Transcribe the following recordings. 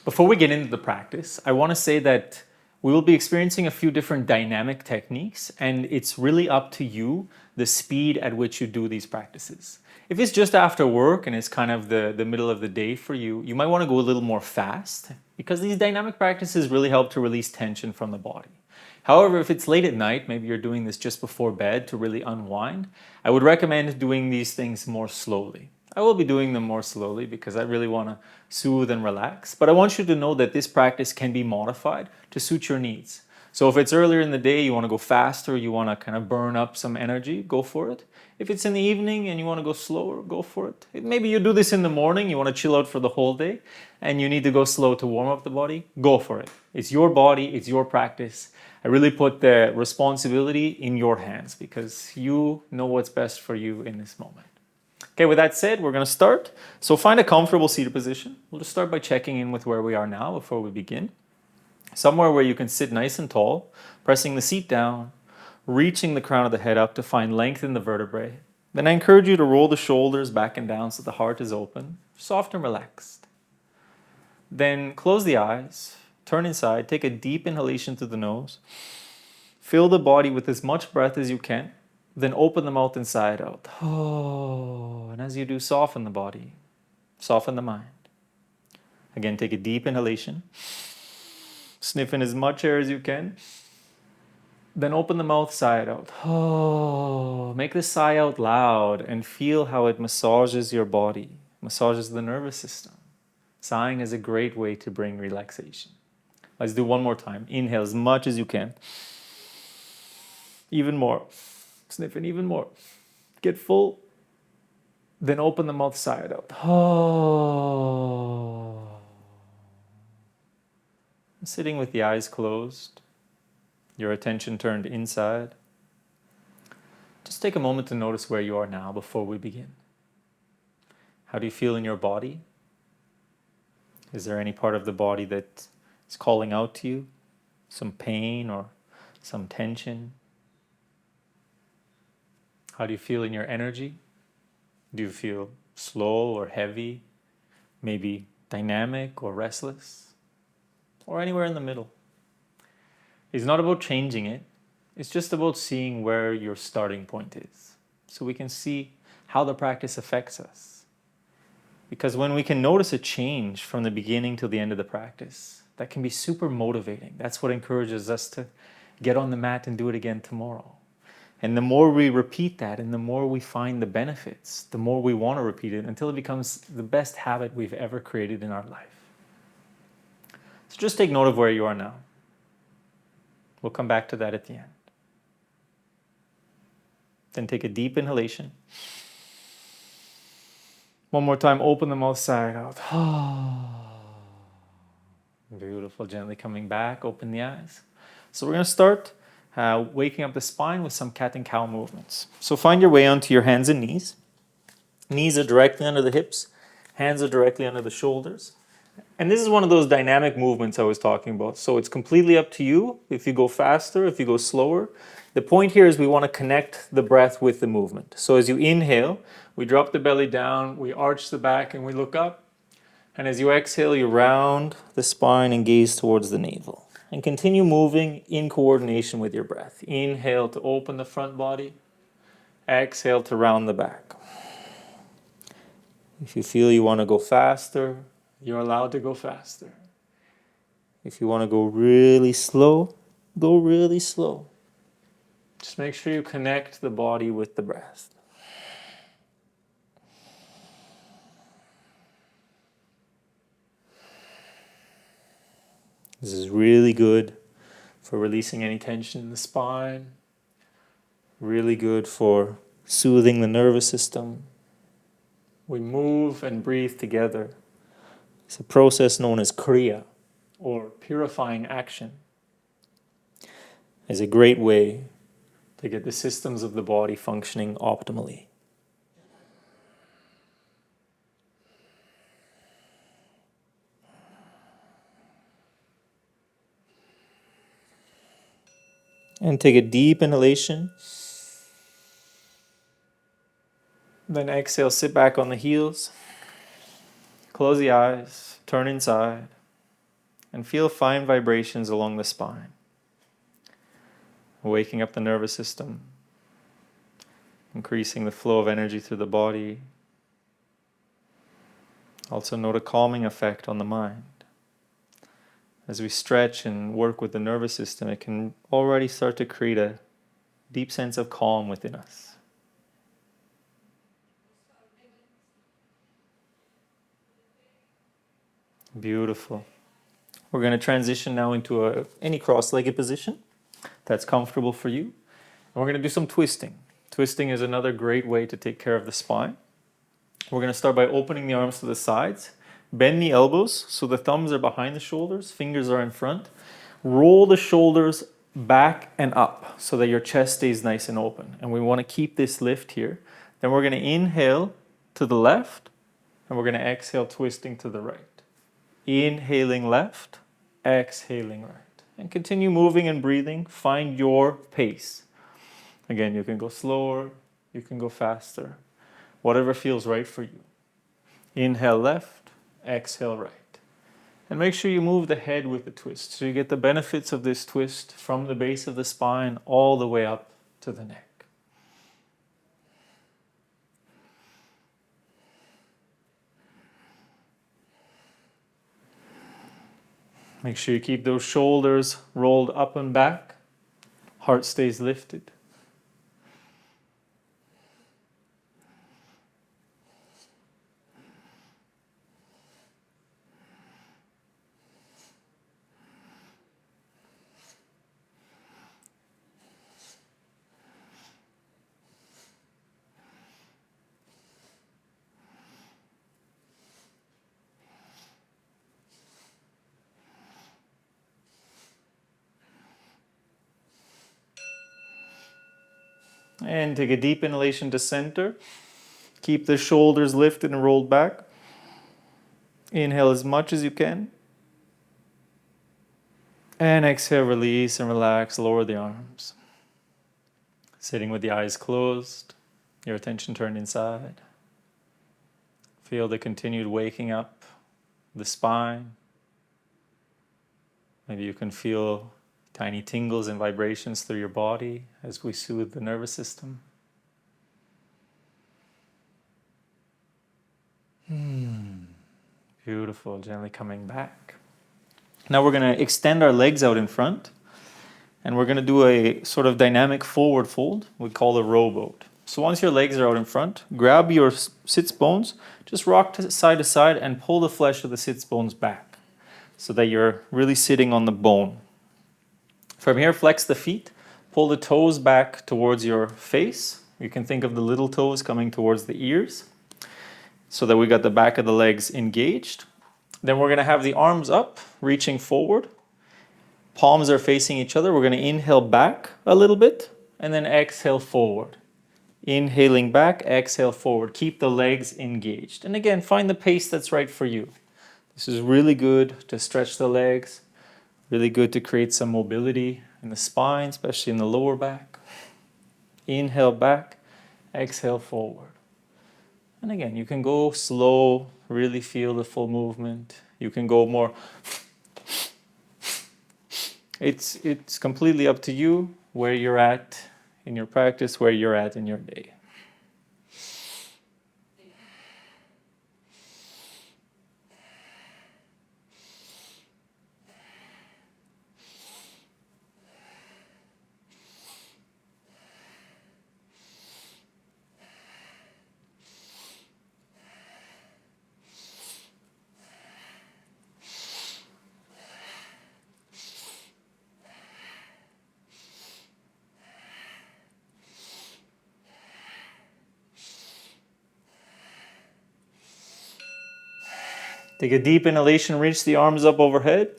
Before we get into the practice, I want to say that we will be experiencing a few different dynamic techniques, and it's really up to you the speed at which you do these practices. If it's just after work and it's kind of the middle of the day for you, you might want to go a little more fast because these dynamic practices really help to release tension from the body. However, if it's late at night, maybe you're doing this just before bed to really unwind, I would recommend doing these things more slowly. I will be doing them more slowly because I really want to soothe and relax. But I want you to know that this practice can be modified to suit your needs. So if it's earlier in the day, you want to go faster, you want to kind of burn up some energy, go for it. If it's in the evening and you want to go slower, go for it. Maybe you do this in the morning, you want to chill out for the whole day, and you need to go slow to warm up the body, go for it. It's your body, it's your practice. I really put the responsibility in your hands because you know what's best for you in this moment. Okay, with that said, we're going to start. So find a comfortable seated position. We'll just start by checking in with where we are now before we begin. Somewhere where you can sit nice and tall, pressing the seat down, reaching the crown of the head up to find length in the vertebrae. Then I encourage you to roll the shoulders back and down so the heart is open, soft and relaxed. Then close the eyes, turn inside, take a deep inhalation through the nose. Fill the body with as much breath as you can. Then open the mouth inside out. Oh, and as you do, soften the body, soften the mind. Again, take a deep inhalation. Sniff in as much air as you can. Then open the mouth, sigh it out. Oh, make the sigh out loud and feel how it massages your body, massages the nervous system. Sighing is a great way to bring relaxation. Let's do one more time. Inhale as much as you can. Even more. Sniff in even more. Get full. Then open the mouth, sigh it out. Oh. Sitting with the eyes closed, your attention turned inside. Just take a moment to notice where you are now before we begin. How do you feel in your body? Is there any part of the body that is calling out to you? Some pain or some tension? How do you feel in your energy? Do you feel slow or heavy? Maybe dynamic or restless? Or anywhere in the middle? It's not about changing it. It's just about seeing where your starting point is. So we can see how the practice affects us. Because when we can notice a change from the beginning to the end of the practice, that can be super motivating. That's what encourages us to get on the mat and do it again tomorrow. And the more we repeat that and the more we find the benefits, the more we want to repeat it until it becomes the best habit we've ever created in our life. So just take note of where you are now. We'll come back to that at the end. Then take a deep inhalation. One more time, open the mouth, sigh it out. Beautiful, gently coming back, open the eyes. So we're going to start waking up the spine with some cat and cow movements. So find your way onto your hands and knees. Knees are directly under the hips. Hands are directly under the shoulders. And this is one of those dynamic movements I was talking about. So it's completely up to you if you go faster, if you go slower. The point here is we want to connect the breath with the movement. So as you inhale, we drop the belly down, we arch the back and we look up. And as you exhale, you round the spine and gaze towards the navel. And continue moving in coordination with your breath. Inhale to open the front body. Exhale to round the back. If you feel you want to go faster, you're allowed to go faster. If you want to go really slow, go really slow. Just make sure you connect the body with the breath. This is really good for releasing any tension in the spine. Really good for soothing the nervous system. We move and breathe together. It's a process known as Kriya, or purifying action. It's a great way to get the systems of the body functioning optimally. And take a deep inhalation. Then exhale, sit back on the heels. Close the eyes, turn inside. and feel fine vibrations along the spine, waking up the nervous system, increasing the flow of energy through the body. Also note a calming effect on the mind. As we stretch and work with the nervous system, it can already start to create a deep sense of calm within us. Beautiful. We're going to transition now into any cross-legged position that's comfortable for you. And we're going to do some twisting. Twisting is another great way to take care of the spine. We're going to start by opening the arms to the sides. Bend the elbows so the thumbs are behind the shoulders, fingers are in front. Roll the shoulders back and up so that your chest stays nice and open. And we want to keep this lift here. Then we're going to inhale to the left, and we're going to exhale, twisting to the right. Inhaling left, exhaling right. And continue moving and breathing. Find your pace. Again, you can go slower, you can go faster. Whatever feels right for you. Inhale left, exhale right. And make sure you move the head with the twist, so you get the benefits of this twist from the base of the spine all the way up to the neck. Make sure you keep those shoulders rolled up and back. Heart stays lifted. And take a deep inhalation to center. Keep the shoulders lifted and rolled back. Inhale as much as you can. And exhale, release and relax, lower the arms. Sitting with the eyes closed, your attention turned inside. Feel the continued waking up, the spine. Maybe you can feel tiny tingles and vibrations through your body as we soothe the nervous system. Beautiful, gently coming back. Now we're going to extend our legs out in front, and we're going to do a sort of dynamic forward fold we call a rowboat. So once your legs are out in front, grab your sits bones, just rock to side, and pull the flesh of the sits bones back so that you're really sitting on the bone. From here, flex the feet, pull the toes back towards your face. You can think of the little toes coming towards the ears so that we got the back of the legs engaged. Then we're going to have the arms up, reaching forward. Palms are facing each other. We're going to inhale back a little bit and then exhale forward. Inhaling back, exhale forward. Keep the legs engaged. And again, find the pace that's right for you. This is really good to stretch the legs. Really good to create some mobility in the spine, especially in the lower back. Inhale back, exhale forward. And again, you can go slow, really feel the full movement. You can go more. It's completely up to you where you're at in your practice, where you're at in your day. Take a deep inhalation, reach the arms up overhead.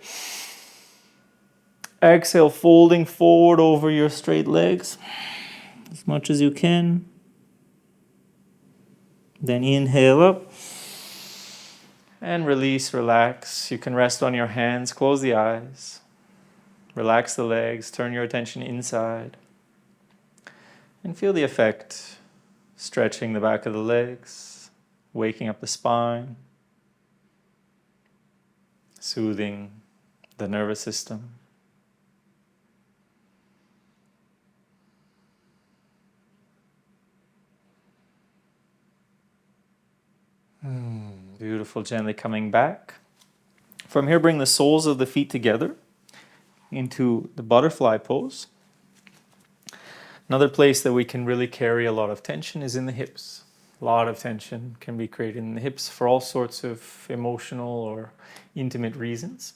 Exhale, folding forward over your straight legs as much as you can. Then inhale up and release, relax. You can rest on your hands, close the eyes, relax the legs, turn your attention inside, and feel the effect, stretching the back of the legs, waking up the spine, soothing the nervous system. Beautiful, gently coming back. From here, bring the soles of the feet together into the butterfly pose. Another place that we can really carry a lot of tension is in the hips. A lot of tension can be created in the hips for all sorts of emotional or intimate reasons.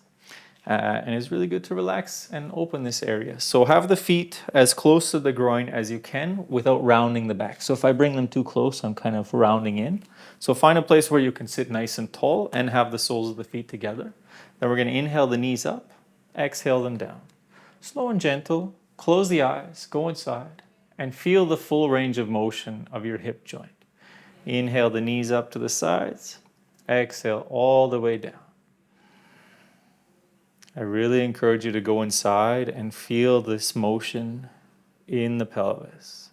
And it's really good to relax and open this area. So have the feet as close to the groin as you can without rounding the back. So if I bring them too close, I'm kind of rounding in. So find a place where you can sit nice and tall and have the soles of the feet together. Then we're going to inhale the knees up, exhale them down. Slow and gentle, close the eyes, go inside, and feel the full range of motion of your hip joint. Inhale the knees up to the sides, exhale all the way down. I really encourage you to go inside and feel this motion in the pelvis.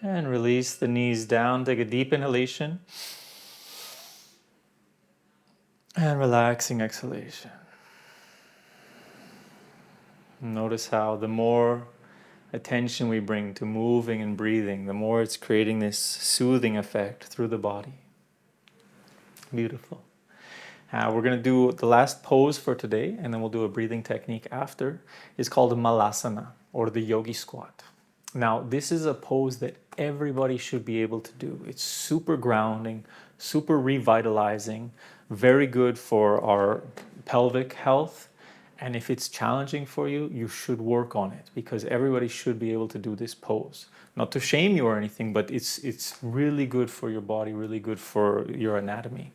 And release the knees down. Take a deep inhalation. And relaxing exhalation. Notice how the more attention we bring to moving and breathing, the more it's creating this soothing effect through the body. Beautiful. We're going to do the last pose for today, and then we'll do a breathing technique after. It's called a malasana, or the yogi squat. Now, this is a pose that everybody should be able to do. It's super grounding, super revitalizing, very good for our pelvic health. And if it's challenging for you, you should work on it, because everybody should be able to do this pose. Not to shame you or anything, but it's really good for your body, really good for your anatomy.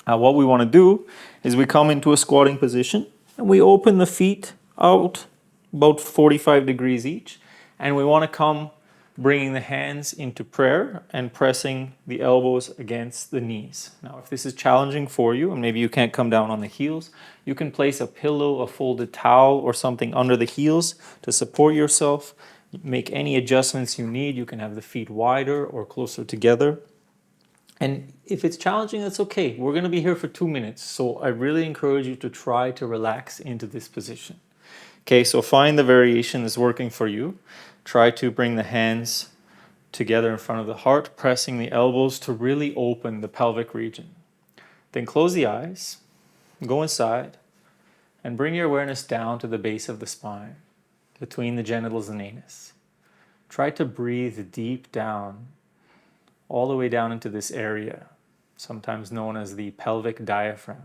What we want to do is we come into a squatting position and we open the feet out about 45 degrees each. And we want to come bringing the hands into prayer and pressing the elbows against the knees. Now, if this is challenging for you, and maybe you can't come down on the heels, you can place a pillow, a folded towel, or something under the heels to support yourself. Make any adjustments you need. You can have the feet wider or closer together. And if it's challenging, that's okay. We're going to be here for 2 minutes. So I really encourage you to try to relax into this position. Okay, so find the variation that's working for you. Try to bring the hands together in front of the heart, pressing the elbows to really open the pelvic region. Then close the eyes, go inside, and bring your awareness down to the base of the spine, between the genitals and anus. Try to breathe deep down, all the way down into this area, sometimes known as the pelvic diaphragm.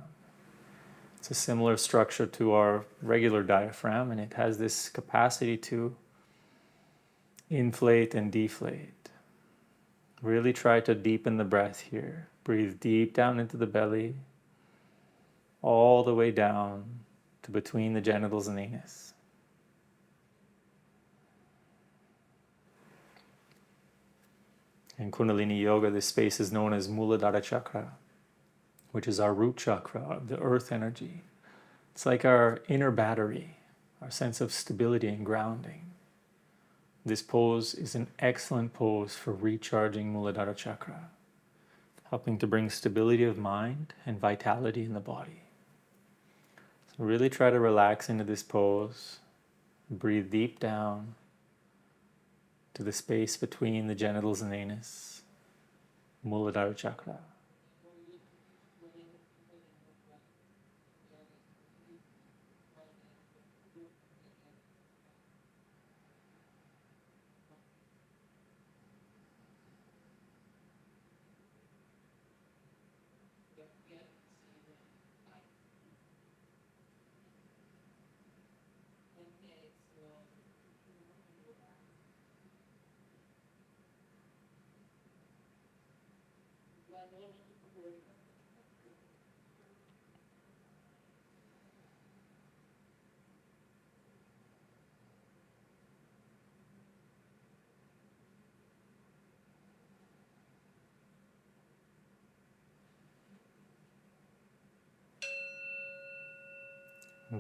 It's a similar structure to our regular diaphragm, and it has this capacity to inflate and deflate. Really try to deepen the breath here. Breathe deep down into the belly, all the way down to between the genitals and anus. In Kundalini Yoga, this space is known as Muladhara chakra, which is our root chakra, the earth energy. It's like our inner battery, our sense of stability and grounding. This pose is an excellent pose for recharging Muladhara chakra, helping to bring stability of mind and vitality in the body. So really try to relax into this pose. Breathe deep down to the space between the genitals and anus, Muladhara chakra.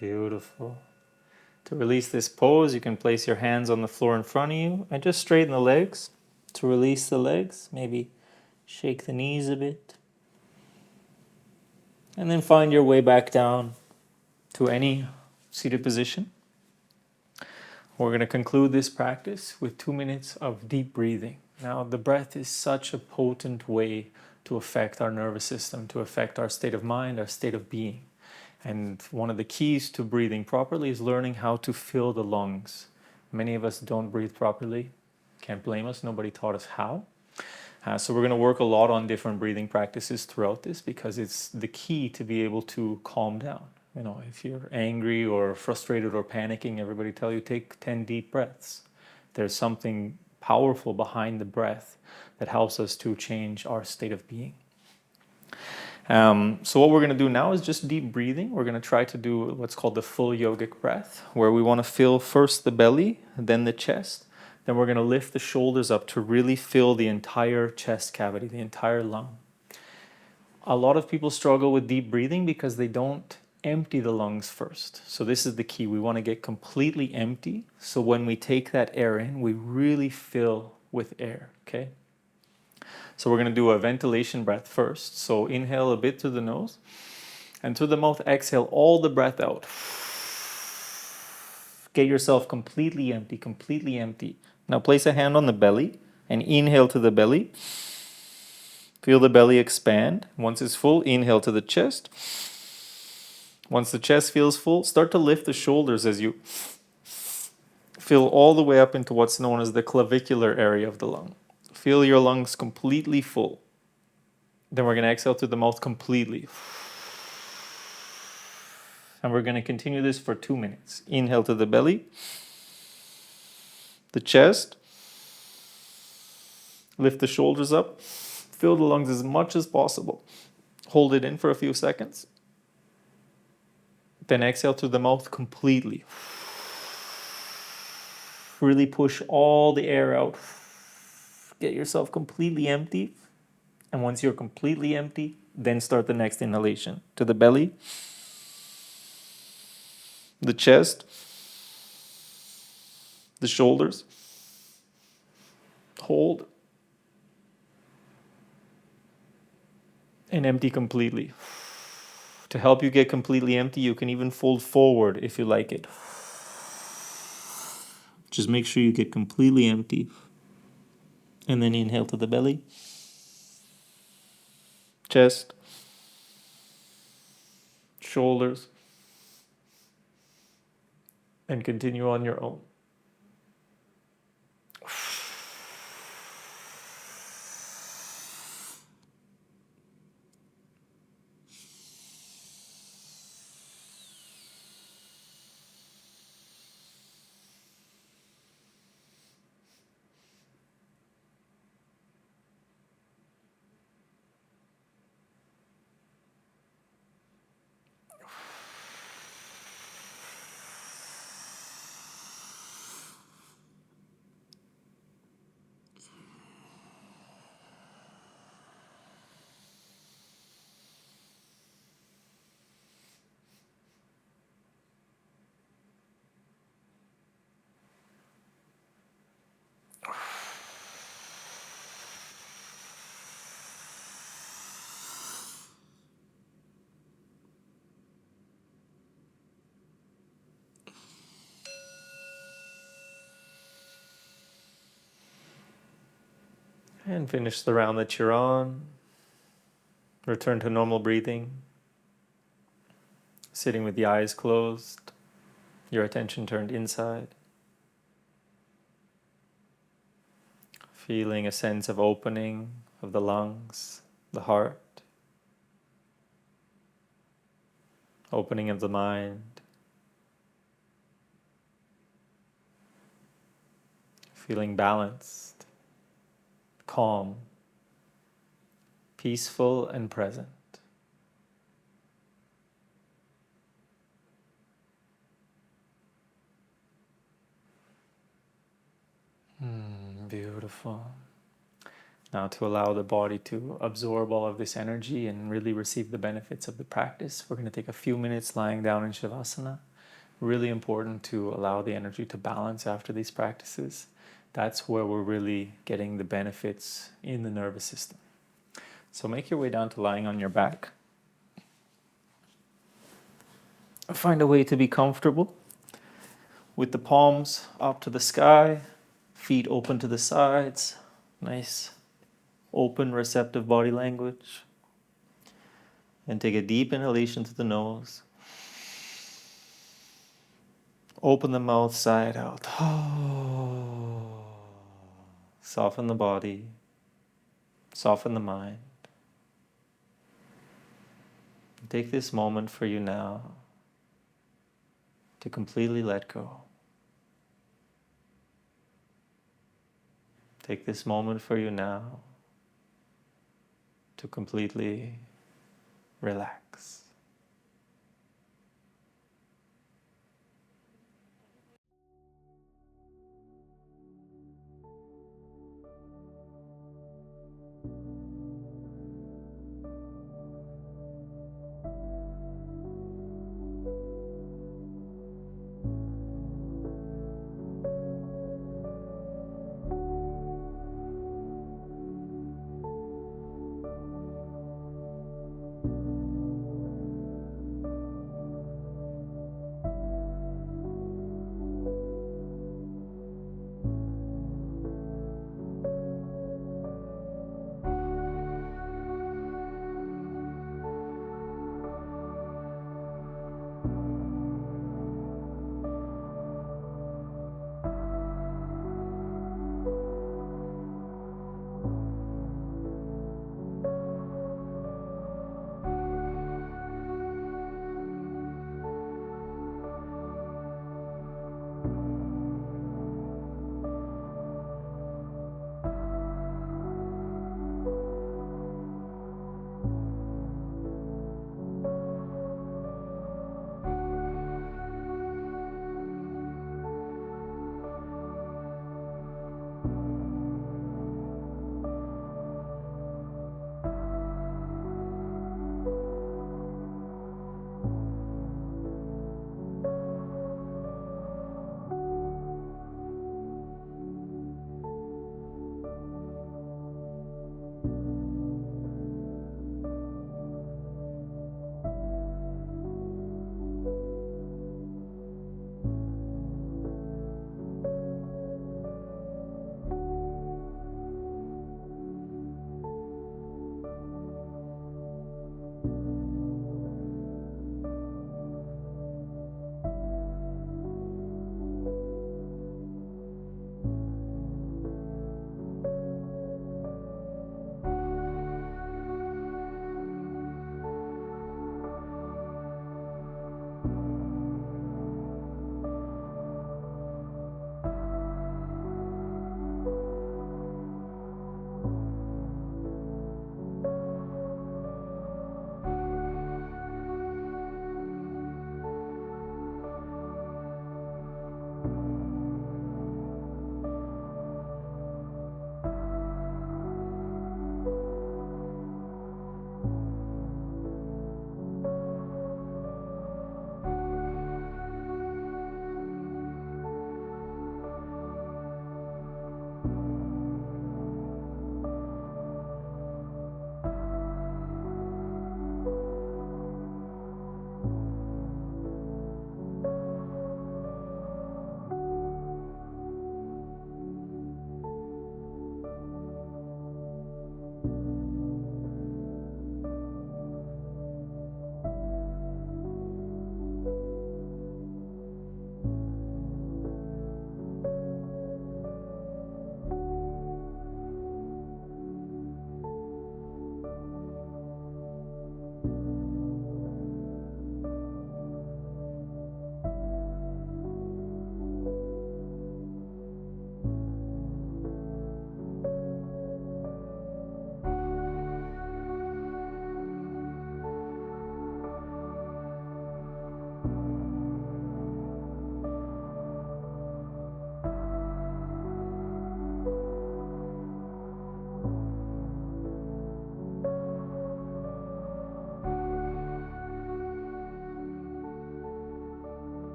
Beautiful. To release this pose, you can place your hands on the floor in front of you and just straighten the legs. To release the legs, maybe shake the knees a bit. And then find your way back down to any seated position. We're going to conclude this practice with 2 minutes of deep breathing. Now, the breath is such a potent way to affect our nervous system, to affect our state of mind, our state of being. And one of the keys to breathing properly is learning how to fill the lungs. Many of us don't breathe properly. Can't blame us. Nobody taught us how. So we're going to work a lot on different breathing practices throughout this because it's the key to be able to calm down. You know, if you're angry or frustrated or panicking, everybody tell you take 10 deep breaths. There's something powerful behind the breath that helps us to change our state of being. So what we're going to do now is just deep breathing. We're going to try to do what's called the full yogic breath, where we want to fill first the belly, then the chest. Then we're going to lift the shoulders up to really fill the entire chest cavity, the entire lung. A lot of people struggle with deep breathing because they don't empty the lungs first. So this is the key. We want to get completely empty. So when we take that air in, we really fill with air, okay? So we're going to do a ventilation breath first. So inhale a bit through the nose and through the mouth, exhale all the breath out. Get yourself completely empty, completely empty. Now place a hand on the belly and inhale to the belly. Feel the belly expand. Once it's full, inhale to the chest. Once the chest feels full, start to lift the shoulders as you fill all the way up into what's known as the clavicular area of the lung. Feel your lungs completely full. Then we're going to exhale through the mouth completely. And we're going to continue this for 2 minutes. Inhale to the belly, the chest. Lift the shoulders up. Fill the lungs as much as possible. Hold it in for a few seconds. Then exhale through the mouth completely. Really push all the air out. Get yourself completely empty. And once you're completely empty, then start the next inhalation. To the belly, the chest, the shoulders. Hold. And empty completely. To help you get completely empty, you can even fold forward if you like it. Just make sure you get completely empty. And then inhale to the belly, chest, shoulders, and continue on your own. And finish the round that you're on. Return to normal breathing. Sitting with the eyes closed, your attention turned inside. Feeling a sense of opening of the lungs, the heart. Opening of the mind. Feeling balanced, calm, peaceful and present. Beautiful. Now, to allow the body to absorb all of this energy and really receive the benefits of the practice, we're going to take a few minutes lying down in Shavasana. Really important to allow the energy to balance after these practices. That's where we're really getting the benefits in the nervous system. So make your way down to lying on your back. Find a way to be comfortable with the palms up to the sky, feet open to the sides. Nice, open, receptive body language. And take a deep inhalation to the nose. Open the mouth side out. Soften the body. Soften the mind. Take this moment for you now to completely let go. Take this moment for you now to completely relax.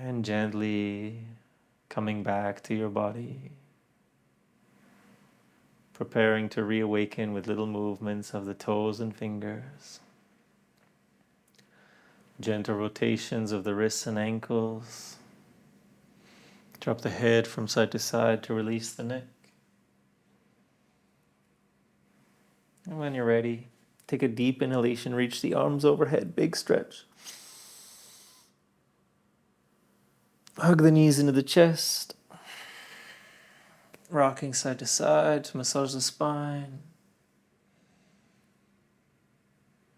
And gently coming back to your body. Preparing to reawaken with little movements of the toes and fingers. Gentle rotations of the wrists and ankles. Drop the head from side to side to release the neck. And when you're ready, take a deep inhalation, reach the arms overhead, big stretch. Hug the knees into the chest. Rocking side to side to massage the spine.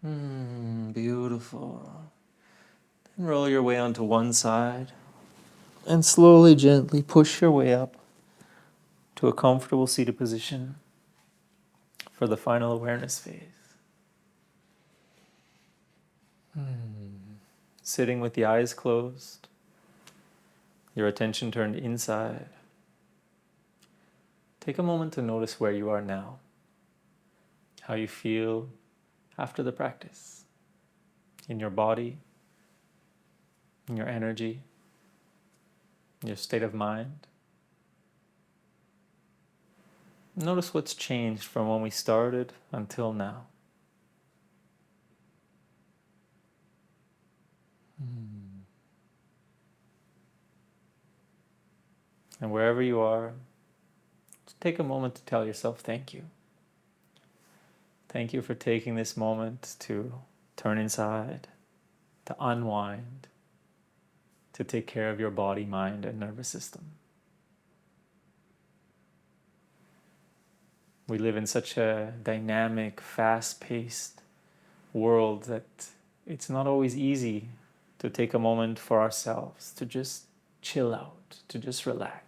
Beautiful. Then roll your way onto one side and slowly, gently push your way up to a comfortable seated position for the final awareness phase. Sitting with the eyes closed, your attention turned inside. Take a moment to notice where you are now, how you feel after the practice, in your body, in your energy, in your state of mind. Notice what's changed from when we started until now. And wherever you are, just take a moment to tell yourself thank you. Thank you for taking this moment to turn inside, to unwind, to take care of your body, mind, and nervous system. We live in such a dynamic, fast-paced world that it's not always easy to take a moment for ourselves, to just chill out, to just relax.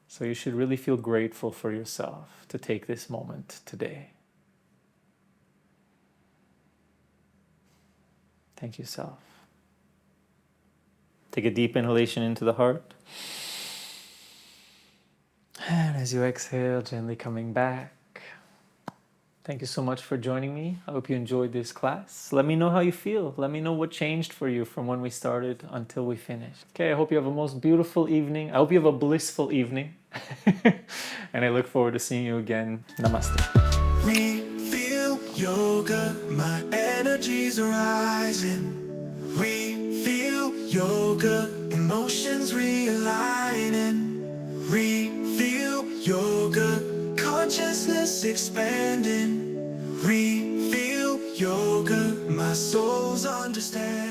So you should really feel grateful for yourself to take this moment today. Thank you, self. Take a deep inhalation into the heart. And as you exhale, gently coming back. Thank you so much for joining me. I hope you enjoyed this class. Let me know how you feel. Let me know what changed for you from when we started until we finished. Okay, I hope you have a most beautiful evening. I hope you have a blissful evening. And I look forward to seeing you again. Namaste. Refeel Yoga, my energy's rising. Refeel Yoga, emotions realigning. Refeel Yoga, consciousness expanding. Refeel Yoga, my soul's understanding.